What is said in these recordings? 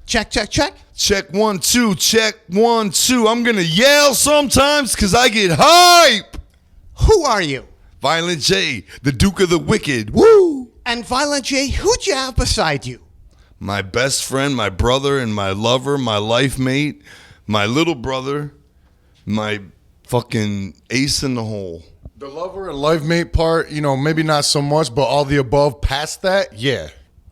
Check, check, check. Check 1 2. Check 1 2. I'm gonna yell sometimes because I get hype. Who are you? Violent J, the Duke of the Wicked. Woo! And Violent J, who'd you have beside you? My best friend, my brother, and my lover, my life mate, my little brother, my fucking ace in the hole. The lover and life mate part, maybe not so much, but all the above past that, yeah.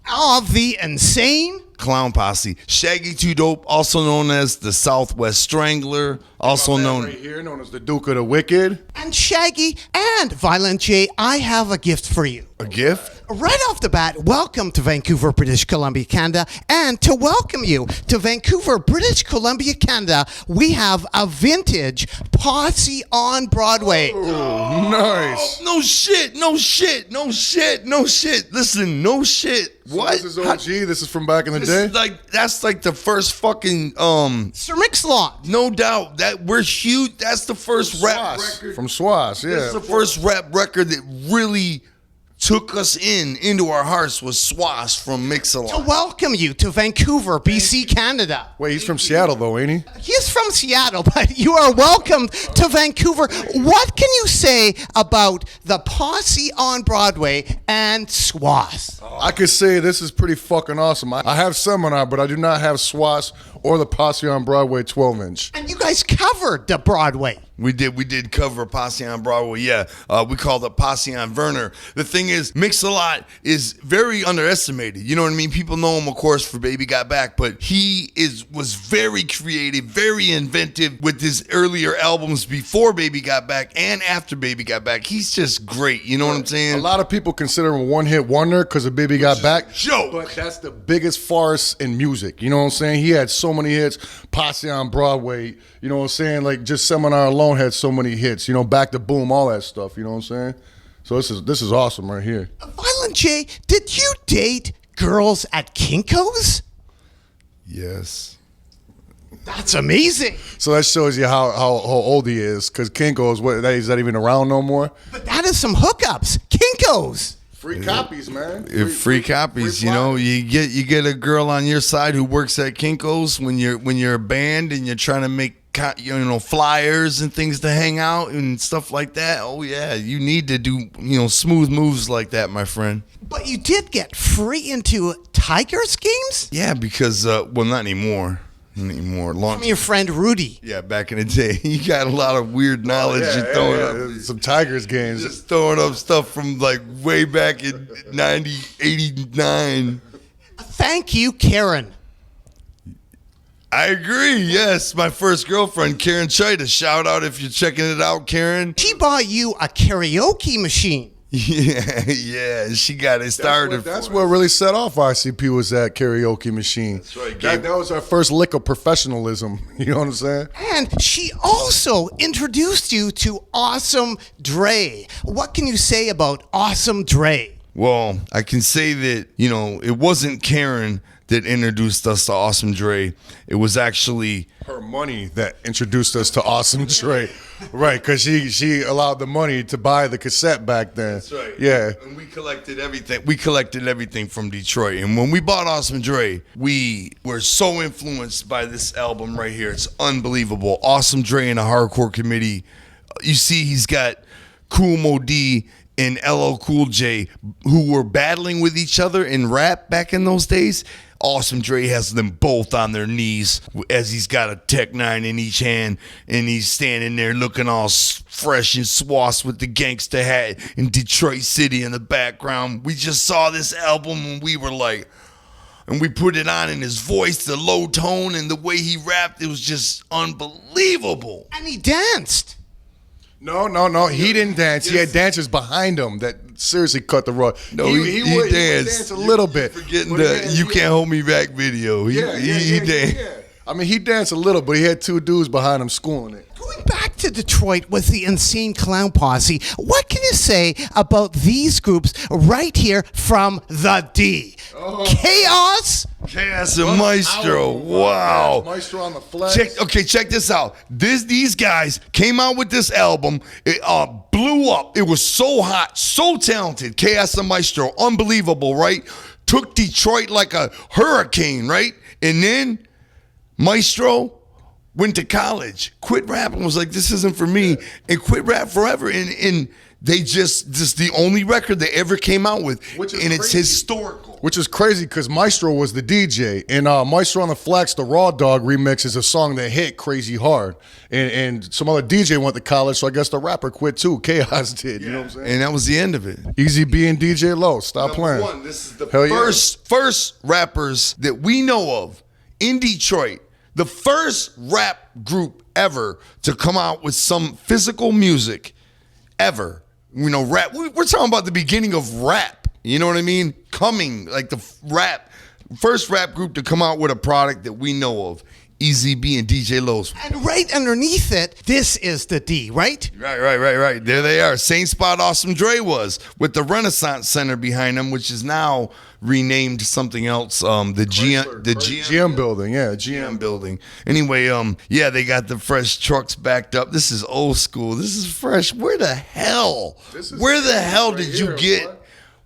Of the insane Clown Posse. Shaggy Too Dope, also known as the Southwest Strangler, also known right here, known as the Duke of the Wicked. and Shaggy and Violent J, I have a gift for you. a gift. Right off the bat, welcome to Vancouver, British Columbia, Canada. And to welcome you to Vancouver, British Columbia, Canada, we have a vintage Posse on Broadway. Oh, nice. No shit, no shit, no shit, no shit. Listen, no shit. What? So this is OG. This is from back in the day. That's like the first fucking Sir Mix-a-Lot. no doubt that we're huge. That's the first rap record. From Swass, yeah. That's the first rap record that really took us into our hearts was Swass from To Mix-a-Lot. welcome you to Vancouver, BC, Canada. Wait, he's from Seattle though, ain't he? He's from Seattle, but you are welcomed to Vancouver. What can you say about the Posse on Broadway and Swass? I could say this is pretty fucking awesome. I have Seminar, but I do not have Swass or the Posse on Broadway 12-inch. And you guys covered the Broadway. We did cover Posse on Broadway, yeah. We called it Posse on Werner. The thing is, Mix-a-Lot is very underestimated. You know what I mean? People know him, of course, for Baby Got Back, but he was very creative, very inventive with his earlier albums before Baby Got Back and after Baby Got Back. He's just great. You know what I'm saying? A lot of people consider him a one-hit wonder because of Baby Got Back. Joke. But that's the biggest farce in music. You know what I'm saying? He had so many hits. Posse on Broadway. You know what I'm saying? Like just Seminar alone had so many hits. You know, Back to Boom, all that stuff. You know what I'm saying? So this is awesome right here. Violent J, did you date girls at Kinko's? Yes. That's amazing. So that shows you how old he is. Because Kinko's, is that even around no more? But that is some hookups. Kinko's. Free copies, man. Free copies, you know. You get a girl on your side who works at Kinko's when you're a band and you're trying to make flyers and things to hang out and stuff like that. Oh yeah, you need to do smooth moves like that, my friend. But you did get free into Tigers games? Yeah, because not anymore. Not anymore. From your friend Rudy. Yeah, back in the day, you got a lot of weird knowledge. You're throwing up some Tigers games. Just throwing up stuff from like way back in 90, 89. Thank you, Karen. I agree. Yes, my first girlfriend, Karen Chita. Shout out if you're checking it out, Karen. She bought you a karaoke machine. Yeah, she got it started. That's what really set off ICP was that karaoke machine. That's right. That was our first lick of professionalism. You know what I'm saying? And she also introduced you to Awesome Dre. What can you say about Awesome Dre? Well, I can say that, it wasn't Karen that introduced us to Awesome Dre. It was actually her money that introduced us to Awesome Dre. Right, because she allowed the money to buy the cassette back then. That's right. Yeah. And we collected everything. We collected everything from Detroit. And when we bought Awesome Dre, we were so influenced by this album right here. It's unbelievable. Awesome Dre and a Hardcore Committee. You see he's got Kool Mo D and LL Cool J who were battling with each other in rap back in those days. Awesome Dre has them both on their knees as he's got a Tech 9 in each hand and he's standing there looking all fresh and swass with the gangsta hat in Detroit City in the background. We just saw this album and we were like, and we put it on in his voice, the low tone and the way he rapped, it was just unbelievable. And he danced. No. He didn't dance. He had dancers behind him that seriously cut the rug. No, he would danced. dance a little bit. Forgetting the You Can't Hold Me Back video. He danced. Yeah. I mean, he danced a little, but he had two dudes behind him schooling it. Going back to Detroit with the Insane Clown Posse, what can you say about these groups right here from the D? Chaos and Maestro. Wow. Maestro on the flex. Check this out. These guys came out with this album. It blew up. It was so hot, so talented. Chaos and Maestro. Unbelievable, right? took Detroit like a hurricane, right? And then Maestro went to college, quit rapping, was like, this isn't for me, and quit rap forever. And they just the only record they ever came out with, and it's historical. Which is crazy because Maestro was the DJ, and Maestro on the Flex, the Raw Dog remix is a song that hit crazy hard. And some other DJ went to college, so I guess the rapper quit too. Chaos did, you know what I'm saying? And that was the end of it. E.Z.B and DJ Low, stop playing. One, this is the Hell yeah. first rappers that we know of in Detroit. The first rap group ever to come out with some physical music ever. You know, rap. We're talking about the beginning of rap. You know what I mean? Coming, like the first rap group to come out with a product that we know of. E.Z.B and DJ Lowe's. And right underneath it, this is the D, right? Right. There they are. Same spot Awesome Dre was, with the Renaissance Center behind them, which is now renamed something else. The GM building, yeah, GM building. Anyway, yeah, they got the fresh trucks backed up. This is old school. This is fresh. Where the hell did you get? What?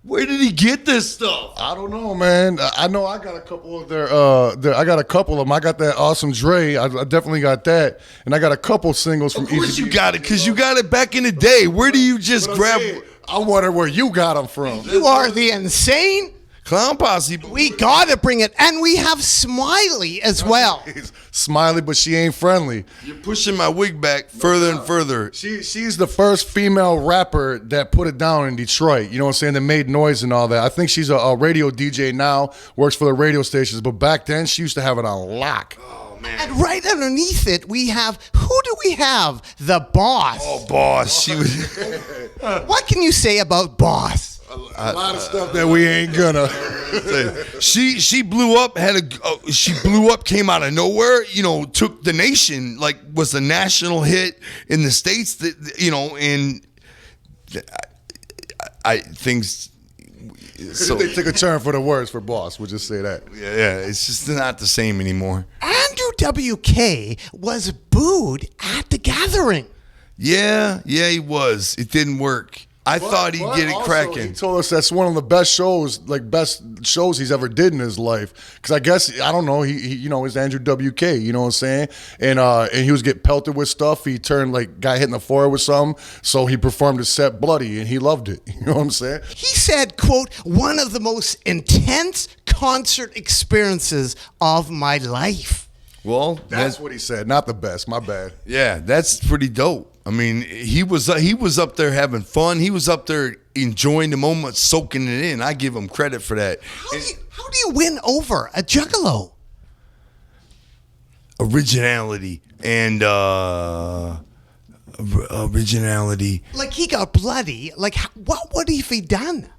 Where did he get this stuff? I don't know, man. I know I got a couple of I got a couple of them. I got that Awesome Dre. I definitely got that, and I got a couple singles from. Of course you got it, because you got it back in the day. Where do you just grab? I wonder where you got them from. You are the insane Clown Posse. We gotta bring it, and we have Smiley as well. Smiley, but she ain't friendly. You're pushing my wig back further and further. She's the first female rapper that put it down in Detroit. You know what I'm saying? That made noise and all that. I think she's a radio DJ now, works for the radio stations. But back then, she used to have it on lock. Oh man! And right underneath it, we have, who do we have? The Boss. Oh, Boss. She was. What can you say about Boss? A lot of stuff that we ain't gonna. She blew up. She blew up. Came out of nowhere. You know, took the nation. Like, was a national hit in the States. That, you know, and things. So They took a turn for the worse for Boss. We'll just say that. Yeah. It's just not the same anymore. Andrew WK was booed at the gathering. Yeah, he was. It didn't work. I thought he'd get it also, cracking. He told us that's one of the best shows he's ever did in his life. Because I guess, I don't know, he you know, it's Andrew WK, you know what I'm saying? And he was getting pelted with stuff. He turned like guy hitting the forehead with something. So he performed his set bloody, and he loved it. You know what I'm saying? He said, quote, one of the most intense concert experiences of my life. Well, That's what he said. Not the best. My bad. yeah, that's pretty dope. I mean, he was up there having fun. He was up there enjoying the moment, soaking it in. I give him credit for that. How do you win over a juggalo? Originality and originality. Like, he got bloody. Like, what would he have done?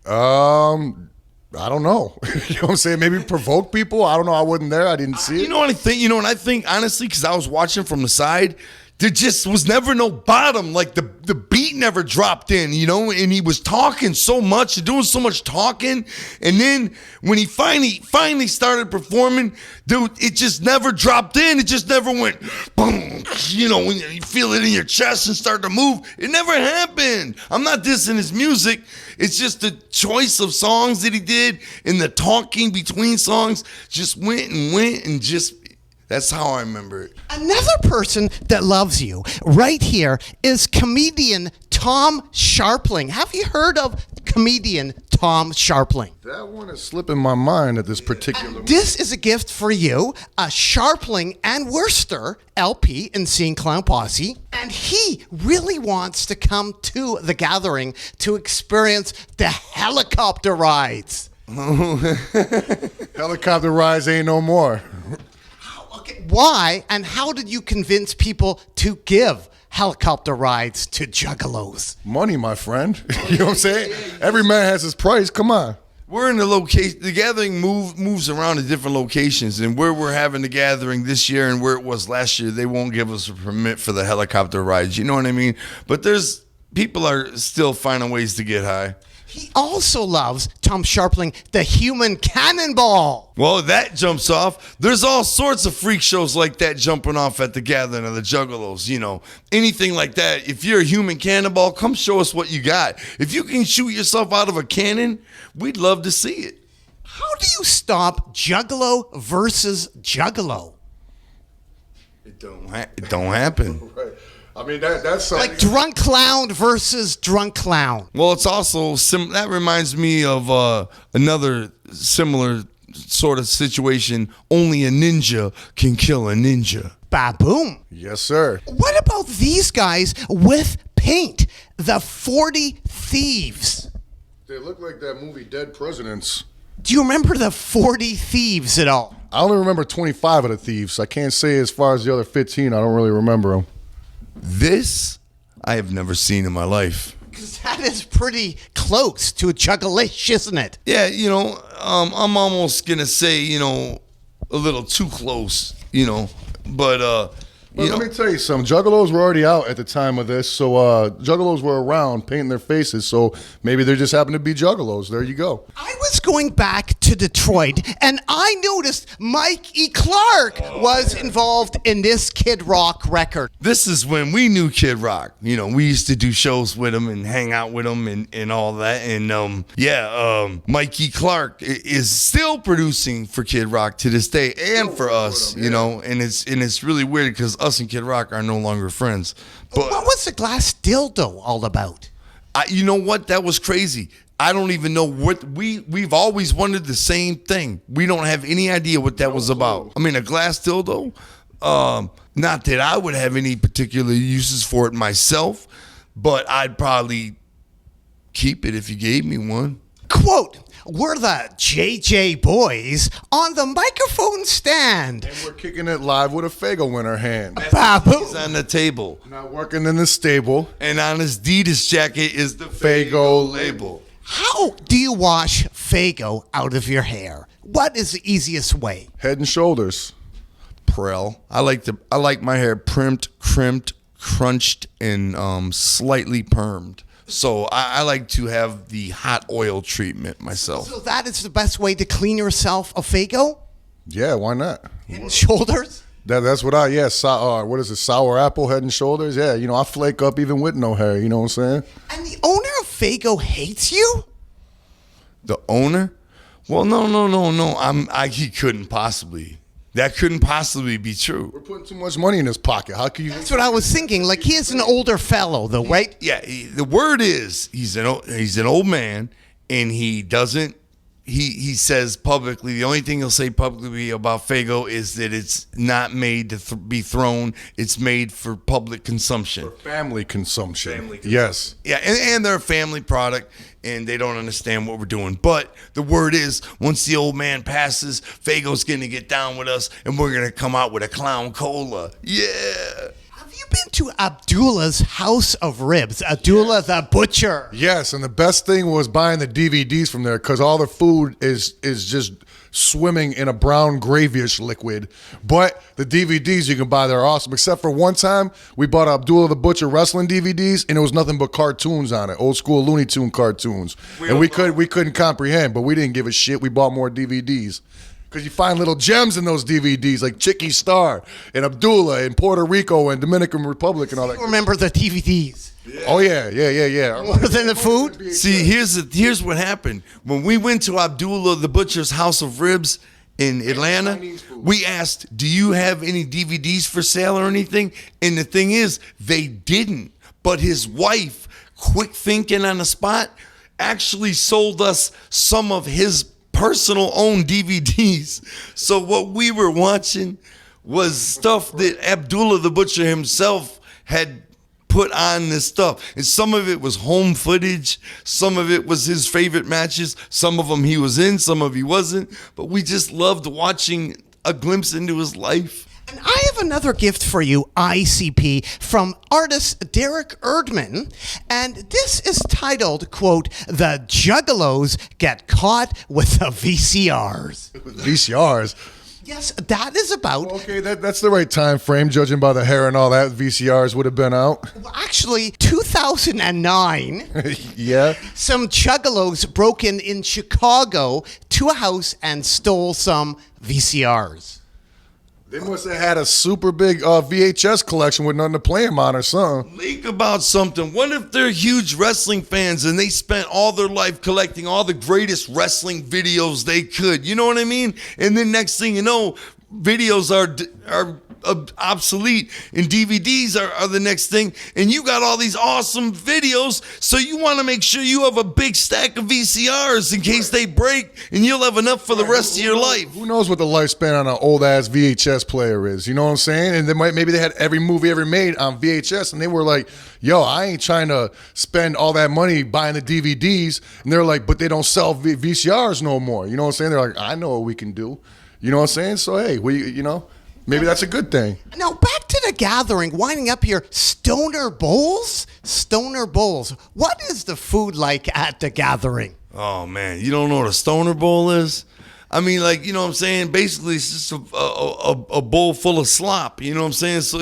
I don't know. You know what I'm saying? Maybe provoke people. I don't know. I wasn't there. I didn't see it. You know what I think? You know what I think? Honestly, because I was watching from the side, there just was never no bottom. Like the beat never dropped in, you know, and he was talking so much, doing so much talking. And then when he finally started performing, dude, it just never dropped in. It just never went boom, you know, when you feel it in your chest and start to move. It never happened. I'm not dissing his music. It's just the choice of songs that he did and the talking between songs just went and just. That's how I remember it. Another person that loves you right here is comedian Tom Sharpling. Have you heard of comedian Tom Sharpling? That one is slipping my mind at this particular. This is a gift for you, a Sharpling and Worcester LP in Seeing Clown Posse. And he really wants to come to the gathering to experience the helicopter rides. Helicopter rides ain't no more. Okay, why and how did you convince people to give helicopter rides to juggalos? Money, my friend. You know what I'm saying? Every man has his price. Come on. We're in the location. The gathering moves around to different locations, and where we're having the gathering this year and where it was last year, they won't give us a permit for the helicopter rides. You know what I mean? But people are still finding ways to get high. He also loves, Tom Sharpling, the human cannonball. Well, that jumps off. There's all sorts of freak shows like that jumping off at the gathering of the Juggalos, you know. Anything like that. If you're a human cannonball, come show us what you got. If you can shoot yourself out of a cannon, we'd love to see it. How do you stop Juggalo versus Juggalo? It don't happen. Right. I mean, that's something. Like drunk clown versus drunk clown. Well, it's also that reminds me of another similar sort of situation. Only a ninja can kill a ninja. Baboom. Yes, sir. What about these guys with paint? The 40 Thieves. They look like that movie Dead Presidents. Do you remember the 40 Thieves at all? I only remember 25 of the Thieves. I can't say as far as the other 15. I don't really remember them. This I have never seen in my life. Because that is pretty close to a juggalish, isn't it? Yeah, I'm almost gonna say, a little too close, but Let me tell you something. Juggalos were already out at the time of this, so Juggalos were around painting their faces, so maybe there just happened to be Juggalos. There you go. I was going back to Detroit, and I noticed Mike E. Clark was involved in this Kid Rock record. this is when we knew Kid Rock. We used to do shows with him and hang out with him and all that. And Mikey Clark is still producing for Kid Rock to this day and for us, and it's really weird because us and Kid Rock are no longer friends. But What was the glass dildo all about? you know what? That was crazy. I don't even know what we've always wondered the same thing. We don't have any idea what that was about. I mean, a glass dildo. Not that I would have any particular uses for it myself, but I'd probably keep it if you gave me one. Quote, we're the JJ Boys on the microphone stand. And we're kicking it live with a Faygo in our hand. Baboom. He's on the table, Not working in the stable. and on his Adidas jacket is the Faygo label. How do you wash Faygo out of your hair? What is the easiest way? Head and shoulders. Prel. I like my hair primed, crimped, crunched, and slightly permed. So I like to have the hot oil treatment myself. So that is the best way to clean yourself a Faygo? Yeah, why not? Head and shoulders? That's what what is it, sour apple, head and shoulders? Yeah, I flake up even with no hair, you know what I'm saying? And the owner of Faygo hates you? The owner? Well, no. He couldn't possibly. That couldn't possibly be true. We're putting too much money in his pocket. How can you? That's what I was thinking. Like, he is an older fellow, though, right? Yeah, the word is he's an old man, and he doesn't. He says publicly, the only thing he'll say publicly about Faygo is that it's not made to be thrown. It's made for public consumption. Family consumption. Yes. Yeah, and they're a family product, and they don't understand what we're doing. But the word is, once the old man passes, Faygo's going to get down with us, and we're going to come out with a clown cola. Yeah. Have you been to Abdullah's House of Ribs? Abdullah the Butcher. Yes, and the best thing was buying the DVDs from there because all the food is just swimming in a brown gravyish liquid. But the DVDs you can buy there are awesome. Except for one time, we bought Abdullah the Butcher wrestling DVDs, and it was nothing but cartoons on it, old school Looney Tune cartoons. And we couldn't comprehend, but we didn't give a shit. We bought more DVDs. Because you find little gems in those DVDs, like Chicky Star and Abdullah and Puerto Rico and Dominican Republic and all that. Remember the DVDs? Oh, yeah. More than the food? See, here's what happened. When we went to Abdullah the Butcher's House of Ribs in Atlanta, we asked, do you have any DVDs for sale or anything? And the thing is, they didn't. But his wife, quick thinking on the spot, actually sold us some of his personal owned DVDs. So what we were watching was stuff that Abdullah the Butcher himself had put on this stuff. And some of it was home footage. Some of it was his favorite matches. Some of them he was in, some of he wasn't. But we just loved watching a glimpse into his life. And I have another gift for you, ICP, from artist Derek Erdman. And this is titled, quote, The Juggalos Get Caught with the VCRs. VCRs. Yes, that is about... Okay, that's the right time frame, judging by the hair and all that. VCRs would have been out. Well, actually, 2009, Yeah. some juggalos broke in Chicago to a house and stole some VCRs. They must have had a super big VHS collection with nothing to play them on or something. Think about something. What if they're huge wrestling fans and they spent all their life collecting all the greatest wrestling videos they could? You know what I mean? And then next thing you know, videos are obsolete and DVDs are the next thing, and you got all these awesome videos, so you want to make sure you have a big stack of VCRs in case they break, and you'll have enough for the rest of your life. Who knows what the lifespan on an old ass VHS player is? You know what I'm saying? And maybe they had every movie ever made on VHS, and they were like, "Yo, I ain't trying to spend all that money buying the DVDs." And they're like, "But they don't sell VCRs no more." You know what I'm saying? They're like, "I know what we can do." You know what I'm saying? So hey, maybe that's a good thing. Now, back to the gathering, winding up here, Stoner Bowls? Stoner Bowls. What is the food like at the gathering? Oh, man, you don't know what a Stoner Bowl is? I mean, like, you know what I'm saying? Basically, it's just a bowl full of slop, you know what I'm saying? So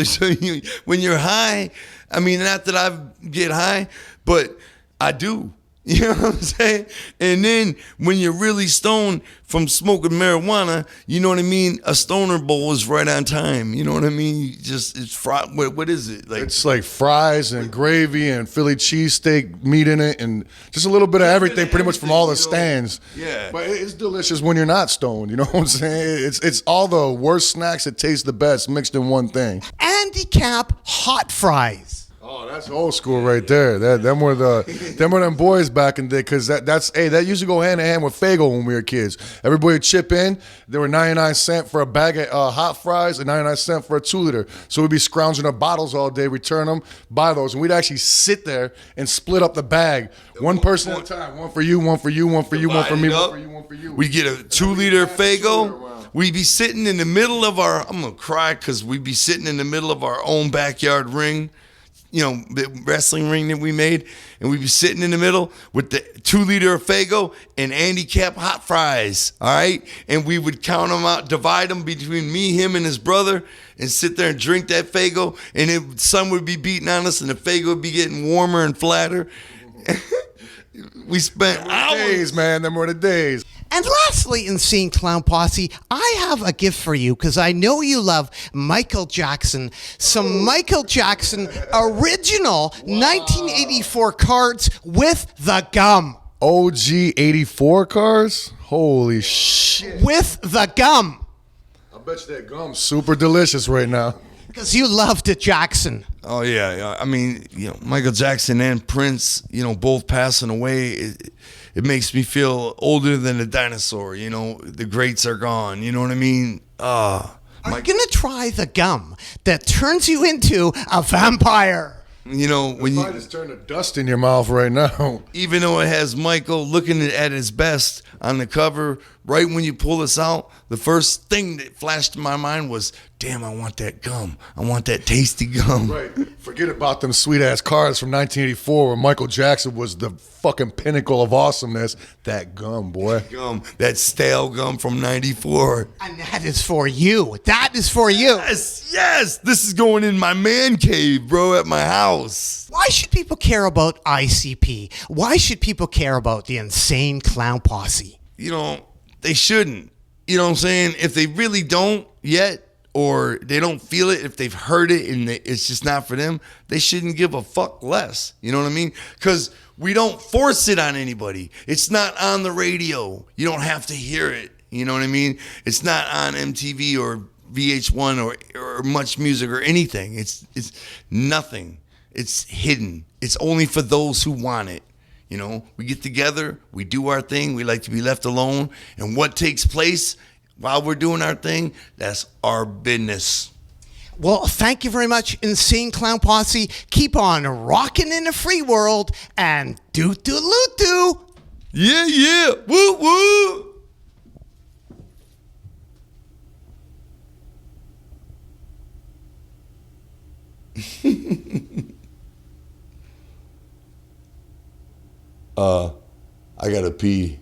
when you're high, I mean, not that I get high, but I do. You know what I'm saying? And then when you're really stoned from smoking marijuana, you know what I mean? A Stoner Bowl is right on time. You know what I mean? It's fried. What is it? Like, it's like fries and gravy and Philly cheesesteak meat in it and just a little bit of everything, pretty much from all the stands. Yeah. But it's delicious when you're not stoned. You know what I'm saying? It's all the worst snacks that taste the best mixed in one thing. Handicap hot fries. Oh, that's old school right there. Them were them boys back in the day, because that used to go hand in hand with Faygo when we were kids. Everybody would chip in. There were 99 cents for a bag of hot fries and 99 cents for a 2-liter. So we'd be scrounging up bottles all day, return them, buy those, and we'd actually sit there and split up the bag, one person at a time, one for you, one for you, one for you, one for me, one for you, one for you. We get a 2-liter Faygo. We'd be sitting in the middle of I'm gonna cry because we'd be sitting in the middle of our own backyard ring. You know, the wrestling ring that we made, and we'd be sitting in the middle with the 2-liter of Faygo and handicap hot fries, all right? And we would count them out, divide them between me, him, and his brother, and sit there and drink that Faygo, and the sun would be beating on us, and the Faygo would be getting warmer and flatter. We spent hours. Days, man. Them were the days. And lastly, in Scene Clown Posse, I have a gift for you because I know you love Michael Jackson. Some Michael Jackson original 1984 cards with the gum. OG 84 cars? Holy shit. With the gum. I bet you that gum's super delicious right now. Because you loved it, Jackson. Oh, yeah. I mean, Michael Jackson and Prince, both passing away. It makes me feel older than a dinosaur. The greats are gone. You know what I mean? Are you going to try the gum that turns you into a vampire? When you just turn to dust in your mouth right now. Even though it has Michael looking at his best on the cover, right when you pull this out, the first thing that flashed in my mind was, damn, I want that gum. I want that tasty gum. Right. Forget about them sweet ass cards from 1984 where Michael Jackson was the fucking pinnacle of awesomeness. That gum, boy. Gum, that stale gum from 94. And that is for you. That is for you. Yes. This is going in my man cave, bro, at my house. Why should people care about ICP? Why should people care about the Insane Clown Posse? They shouldn't. You know what I'm saying? If they really don't yet, or they don't feel it, if they've heard it and it's just not for them, they shouldn't give a fuck less. You know what I mean? Because we don't force it on anybody. It's not on the radio. You don't have to hear it. You know what I mean? It's not on MTV or VH1 or Much Music or anything. It's nothing. It's hidden. It's only for those who want it. We get together, we do our thing, we like to be left alone, and what takes place while we're doing our thing, that's our business. Well, thank you very much, Insane Clown Posse. Keep on rocking in the free world, and doo-doo-loo-doo. Yeah. Woo-woo. I gotta pee.